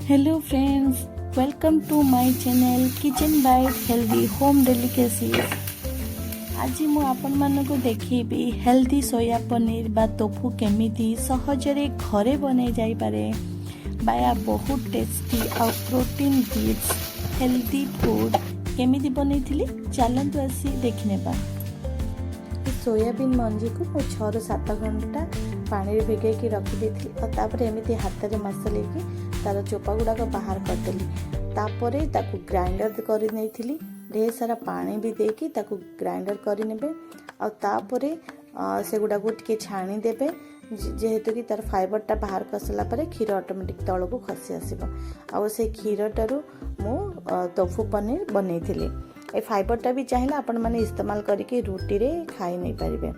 Hello friends, welcome to my channel Kitchen Bite Healthy Home Delicacies। आज मु आपण मानको देखिबी हेल्दी सोया पनीर बा टोफू केमिति सहजरे घरे बनै जाई पारे बाया बहुत टेस्टी और प्रोटीन रिच हेल्दी फूड केमिति बनैथिली चलंतु आसी देखिनेबा। सोयाबीन मंजी को 6 ରୁ 7 घंटा पानी रे भिगे की रखि देथि और तापर एमिति हाथ रे मसले की तार चोपा गुड़ाक बाहर करदेली। तापर ताकू ग्राइंडर कर नहीं ढेर सारा पानी भी देकी ताकू ग्राइंडर कर नेबे और तापर से गुड़ाक टिके छाणी देबे जेहेतु कि तार फाइबरटा बाहर कसला परे क्षीर ऑटोमेटिक तल को खसी आसीबो और से क्षीरटारू मु टोफू पनीर बनैथिली। ए फाइबरटा भी चाहिए आपण माने इस्तेमाल करके रुटी रे खाई नहीं पारिबे।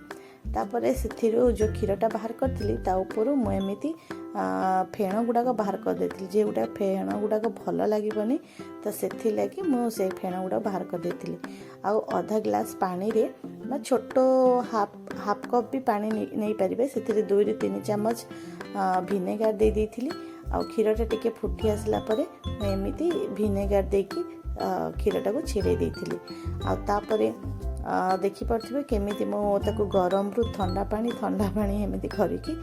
तापर से जो क्षीरटा बाहर करथिली ता ऊपर मु एमिति फेण गुड़ाक बाहर कर देथिली जे गुड़ा फेण गुड़ाक भल लागिबनी तो सेथि लागी मु से फेण गुड़ा बाहर कर देथिली। आ आधा ग्लास पानी रे ना छोटो हाफ कप भी पानी नहीं पारिबे सेथिरे 2 ରୁ 3 चम्मच विनेगार दे देथिली। आ क्षीरटा टिके फुटी आसला परे मु एमिति विनेगार देकी क्षीरटा को छिड़े देथिली। आ तापरे देखि पारथिबे केमिति मो ताको गरम रु ठंडा पानी एमिति करिकी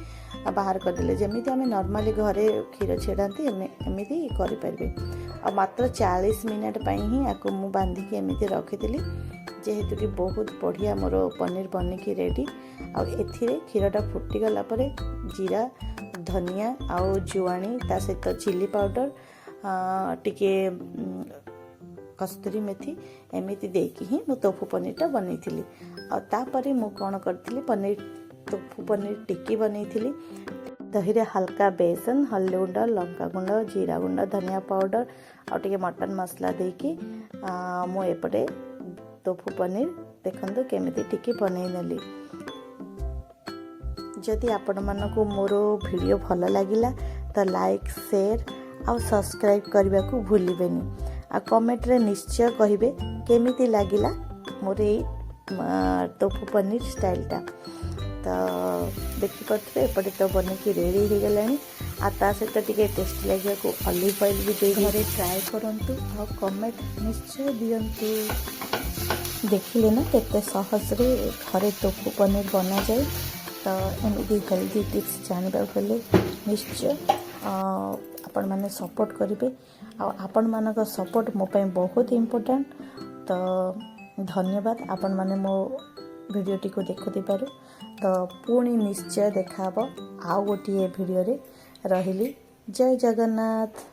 बाहर कर देले जेमिति आमे नॉर्मली घरे क्षीर छेड़ांती एमिति करि परिबे। आ मात्र 40 मिनिट पई ही आको मु बांधी के एमिति रखिथिली जेहेतु कि बहुत बढ़िया मोर पनीर बनी की रेडी। आ एथिरे क्षीरटा फुटी गला परे जीरा धनिया आउ जुआणी ता सहित चिली पाउडर टिके कस्तूरी मेथी एमिति देकी ही मु टोफू पनीरटा बनैथिली। आ तापरे मु कोन करथिली टोफू पनीर टिक्की बनैथिली। दही रे हल्का बेसन हल्दी गुंड लंका गुंड जीरा गुंड धनिया पाउडर आ टिके मटन मसला देकी मु एपटे टोफू पनीर देखंतु केमिति टिक्की बनै नेली। जदि आपण मानको मोर वीडियो भल लागिला तो लाइक शेयर आ सब्सक्राइब करबा को भूलिबेनी। आ कमेंट रे निश्चय कहिबे केमिति लागिला मोर ए टोफू पनीर स्टाइलटा। तो देखि पड़ते एपटे तो बन की रेडी हो गलानी। आ ता सहित टिके टेस्टी लगे को ऑलिव ऑयल भी दे घरे ट्राई करंतु आ कमेंट निश्चय दियंतु। देखिले ना केते सहज रे घरे टोफू पनीर बना जाए। तो एमती हेल्दी टिप्स जानबा गले निश्चय आपण माने सपोर्ट करिवे आ आपण मानक सपोर्ट मो पई बहुत इम्पोर्टेंट। तो धन्यवाद आपण माने मो वीडियो टी को देखुती पारु। तो पुणी निश्चय देखा आउ गोटे वीडियो रे रहिली। जय जगन्नाथ।